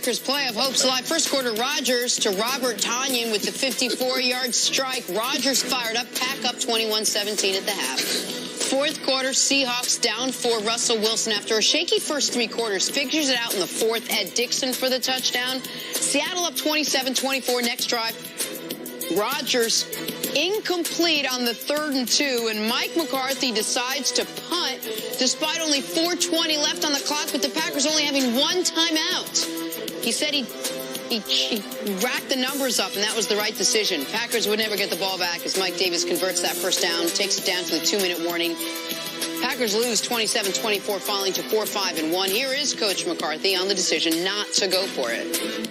Packers playoff hopes alive. First quarter, Rodgers to Robert Tonyan with the 54-yard strike. Rodgers fired up, Pack up 21-17 at the half. Fourth quarter, Seahawks down 4. Russell Wilson, after a shaky first 3 quarters, figures it out in the fourth. Ed Dixon for the touchdown. Seattle up 27-24. Next drive, Rodgers incomplete on the 3rd and 2, and Mike McCarthy decides to punt despite only 4:20 left on the clock, with the Packers only having 1 timeout. He said he racked the numbers up, and that was the right decision. Packers would never get the ball back as Mike Davis converts that first down, takes it down to the 2-minute warning. Packers lose 27-24, falling to 4-5-1. Here is Coach McCarthy on the decision not to go for it.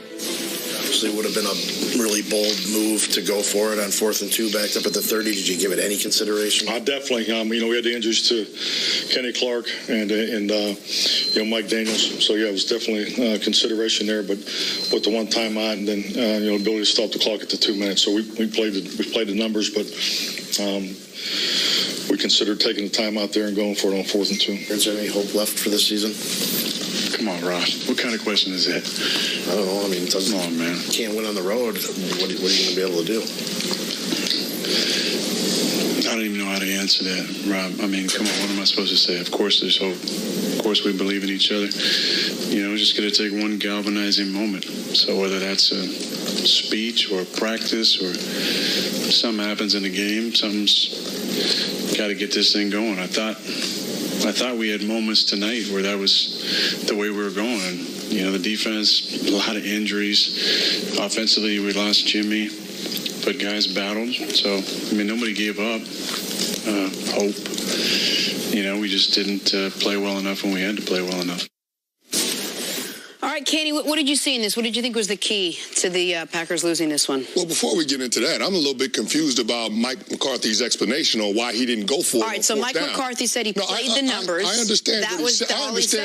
It would have been a really bold move to go for it on 4th and 2, backed up at the 30. Did you give it any consideration? Definitely. We had the injuries to Kenny Clark and Mike Daniels. So, yeah, it was definitely consideration there. But with the 1 timeout and then, ability to stop the clock at the 2 minutes. So we played the numbers, but we considered taking the time out there and going for it on 4th and 2. Is there any hope left for this season? Come on, Ross. What kind of question is that? I don't know. Come on, man. You can't win on the road. What are you going to be able to do? I don't even know how to answer that, Rob. Come on. What am I supposed to say? Of course there's hope. Of course we believe in each other. It's just going to take one galvanizing moment. So whether that's a speech or practice or something happens in the game, something's got to get this thing going. I thought we had moments tonight where that was the way we were going. The defense, a lot of injuries. Offensively, we lost Jimmy, but guys battled. So, nobody gave up hope. We just didn't play well enough when we had to play well enough. All right, Canty, what did you see in this? What did you think was the key to the Packers losing this one? Well, before we get into that, I'm a little bit confused about Mike McCarthy's explanation on why he didn't go for it. All right, so Mike McCarthy said he played the numbers. I understand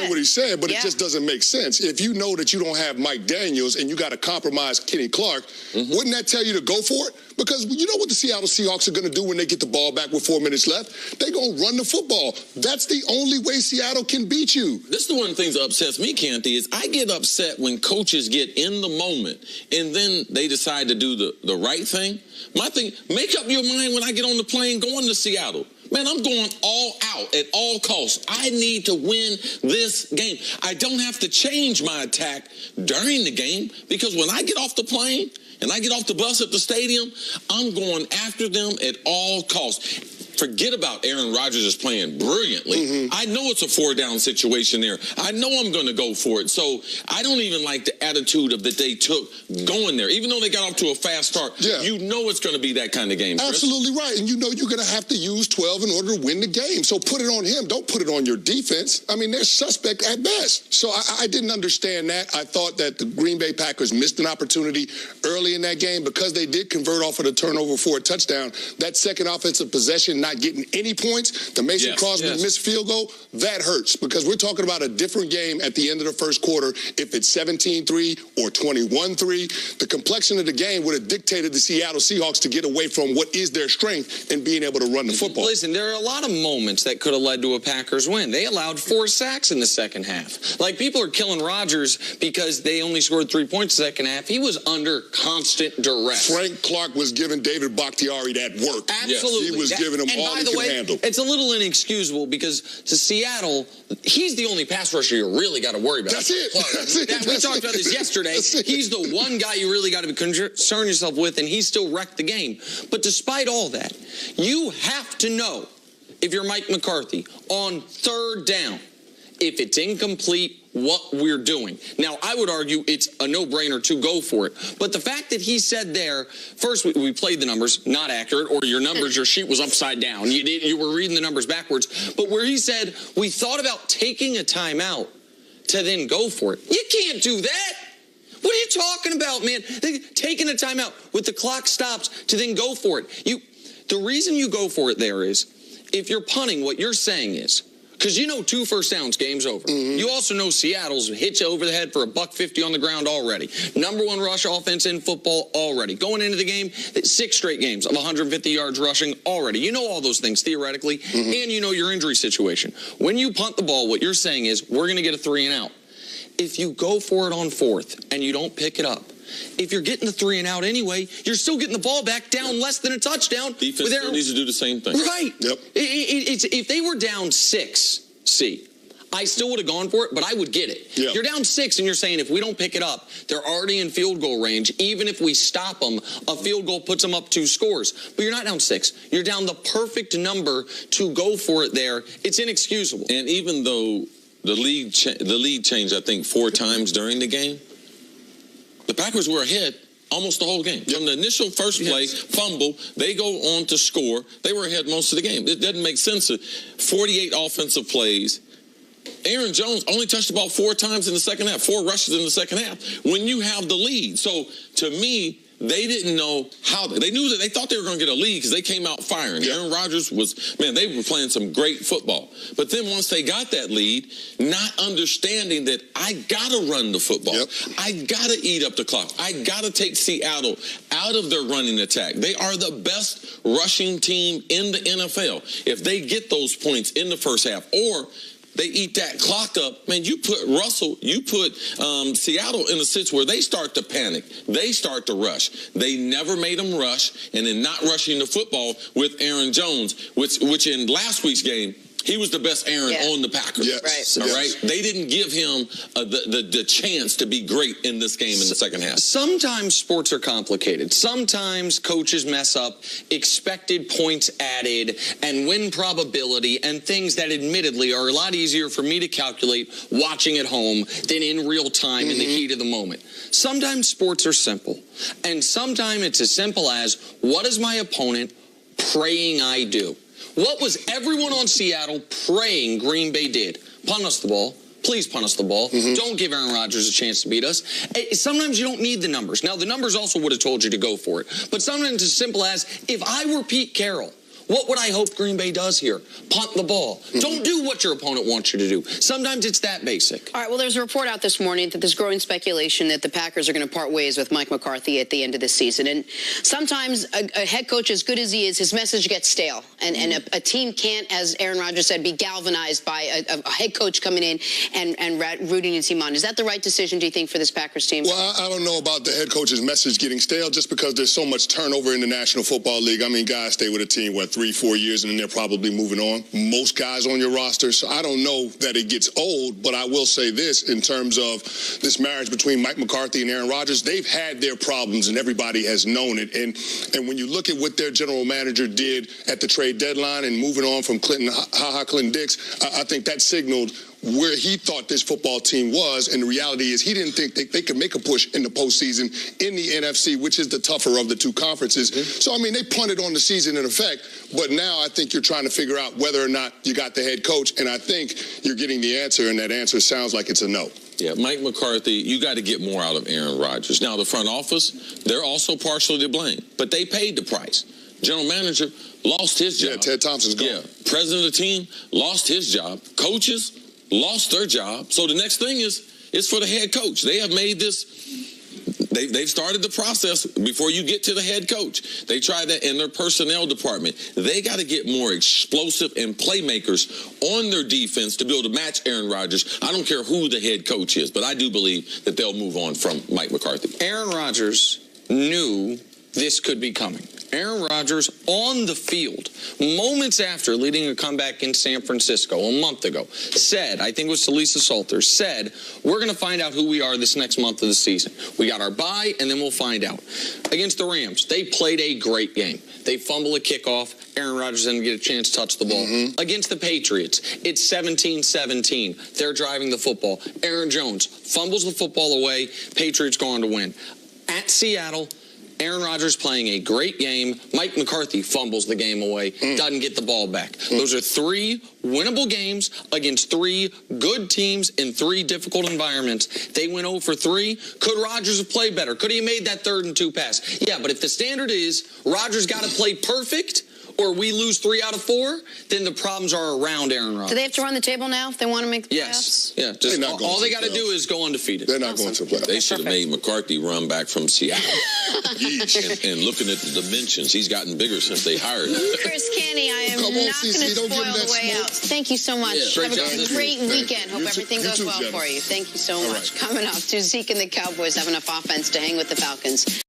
what he said, but it just doesn't make sense. If you know that you don't have Mike Daniels and you got to compromise Kenny Clark, wouldn't that tell you to go for it? Because you know what the Seattle Seahawks are going to do when they get the ball back with 4 minutes left? They're going to run the football. That's the only way Seattle can beat you. This is the one thing that upsets me, Canty, is I get upset when coaches get in the moment and then they decide to do the right thing. My thing, make up your mind when I get on the plane going to Seattle. Man, I'm going all out at all costs. I need to win this game. I don't have to change my attack during the game because when I get off the plane and I get off the bus at the stadium, I'm going after them at all costs. Forget about Aaron Rodgers is playing brilliantly. I know it's a 4-down situation there. I know I'm going to go for it. So I don't even like the attitude of that they took going there. Even though they got off to a fast start, you know it's going to be that kind of game, Chris. Absolutely right. And you know you're going to have to use 12 in order to win the game. So put it on him. Don't put it on your defense. They're suspect at best. So I didn't understand that. I thought that the Green Bay Packers missed an opportunity early in that game because they did convert off of the turnover for a touchdown. That second offensive possession, not getting any points, the Mason Crosby missed field goal, that hurts because we're talking about a different game at the end of the first quarter. If it's 17-3 or 21-3, the complexion of the game would have dictated the Seattle Seahawks to get away from what is their strength and being able to run the football. Listen, there are a lot of moments that could have led to a Packers win. They allowed 4 sacks in the second half. Like, people are killing Rodgers because they only scored 3 points in the second half. He was under constant duress. Frank Clark was giving David Bakhtiari that work. Absolutely. He was giving him all he could handle. It's a little inexcusable because to Seattle, he's the only pass rusher you really got to worry about. That's it. We talked about this yesterday. He's the one guy you really got to concern yourself with, and he still wrecked the game. But despite all that, you have to know, if you're Mike McCarthy, on 3rd down, if it's incomplete, what we're doing. Now, I would argue it's a no-brainer to go for it. But the fact that he said there, first, we played the numbers, not accurate, or your sheet was upside down. You were reading the numbers backwards. But where he said, we thought about taking a timeout to then go for it. You can't do that. What are you talking about, man? Taking a timeout with the clock stops to then go for it. The reason you go for it there is, if you're punting, what you're saying is, because 2 first downs, game's over. You also know Seattle's hit you over the head for $150 on the ground already. #1 rush offense in football already. Going into the game, 6 straight games of 150 yards rushing already. You know all those things theoretically, and you know your injury situation. When you punt the ball, what you're saying is, we're going to get a 3 and out. if you go for it on fourth and you don't pick it up, if you're getting the 3 and out anyway, you're still getting the ball back down less than a touchdown. Defense still needs to do the same thing. Right. Yep. If they were down 6, I still would have gone for it, but I would get it. Yep. You're down 6, and you're saying if we don't pick it up, they're already in field goal range. Even if we stop them, a field goal puts them up 2 scores. But you're not down 6. You're down the perfect number to go for it there. It's inexcusable. And even though the lead changed, I think, 4 times during the game, the Packers were ahead almost the whole game. From the initial first play, fumble, they go on to score. They were ahead most of the game. It doesn't make sense. 48 offensive plays. Aaron Jones only touched the ball 4 times in the second half, 4 rushes in the second half when you have the lead. So, to me, they didn't know how. They knew that they thought they were going to get a lead because they came out firing. Yeah. Aaron Rodgers was, man, they were playing some great football. But then once they got that lead, not understanding that I got to run the football. Yep. I got to eat up the clock. I got to take Seattle out of their running attack. They are the best rushing team in the NFL. If they get those points in the first half, or they eat that clock up, man, you put Seattle in a situation where they start to panic. They start to rush. They never made them rush, and then not rushing the football with Aaron Jones, which in last week's game, he was the best Aaron on the Packers. Yes. All right? They didn't give him the chance to be great in this game in the second half. Sometimes sports are complicated. Sometimes coaches mess up expected points added and win probability and things that admittedly are a lot easier for me to calculate watching at home than in real time in the heat of the moment. Sometimes sports are simple. And sometimes it's as simple as, what is my opponent praying I do? What was everyone on Seattle praying Green Bay did? Punt us the ball. Please punt us the ball. Don't give Aaron Rodgers a chance to beat us. Sometimes you don't need the numbers. Now, the numbers also would have told you to go for it. But sometimes it's as simple as, if I were Pete Carroll, what would I hope Green Bay does here? Punt the ball. Don't do what your opponent wants you to do. Sometimes it's that basic. All right, well, there's a report out this morning that there's growing speculation that the Packers are going to part ways with Mike McCarthy at the end of the season. And sometimes a head coach, as good as he is, his message gets stale. And a team can't, as Aaron Rodgers said, be galvanized by a head coach coming in and rooting his team on. Is that the right decision, do you think, for this Packers team? Well, I don't know about the head coach's message getting stale just because there's so much turnover in the National Football League. I mean, guys stay with a team, 3-4 years, and then they're probably moving on. Most guys on your roster. So I don't know that it gets old, but I will say this in terms of this marriage between Mike McCarthy and Aaron Rodgers. They've had their problems, and everybody has known it. And when you look at what their general manager did at the trade deadline and moving on from Clinton Dix, I think that signaled where he thought this football team was, and the reality is he didn't think they could make a push in the postseason in the NFC, which is the tougher of the 2 conferences. So, I mean, they punted on the season in effect, but now I think you're trying to figure out whether or not you got the head coach, and I think you're getting the answer, and that answer sounds like it's a no. Yeah, Mike McCarthy, you got to get more out of Aaron Rodgers. Now, the front office, they're also partially to blame, but they paid the price. General manager lost his job. Yeah, Ted Thompson's gone. Yeah, president of the team lost his job. Coaches lost their job. So the next thing is for the head coach. They have made this, they've started the process before you get to the head coach. They tried that in their personnel department. They got to get more explosive and playmakers on their defense to be able to match Aaron Rodgers. I don't care who the head coach is, but I do believe that they'll move on from Mike McCarthy. Aaron Rodgers knew this could be coming. Aaron Rodgers on the field, moments after leading a comeback in San Francisco a month ago, said, I think it was to Lisa Salters, said, we're going to find out who we are this next month of the season. We got our bye, and then we'll find out. Against the Rams, they played a great game. They fumble a kickoff. Aaron Rodgers didn't get a chance to touch the ball. Against the Patriots, it's 17-17. They're driving the football. Aaron Jones fumbles the football away. Patriots go on to win. At Seattle, Aaron Rodgers playing a great game. Mike McCarthy fumbles the game away, doesn't get the ball back. Those are 3 winnable games against 3 good teams in 3 difficult environments. They went 0 for 3. Could Rodgers have played better? Could he have made that 3rd and 2 pass? Yeah, but if the standard is Rodgers got to play perfect, or we lose 3 out of 4, then the problems are around Aaron Rodgers. Do they have to run the table now if they want to make the Yes. playoffs? Yeah. Just all they got to do is go undefeated. They're not going to the playoffs. They should have made McCarthy run back from Seattle. and looking at the dimensions, he's gotten bigger since they hired him. Chris Canty, I am Come on, not going to CC, don't spoil give him that the way smoke. out. Thank you so much. Yeah, Have great a job. great weekend. Hope everything goes too, well Jenna. for you. Thank you so All much. right. Coming up, do Zeke and the Cowboys have enough offense to hang with the Falcons?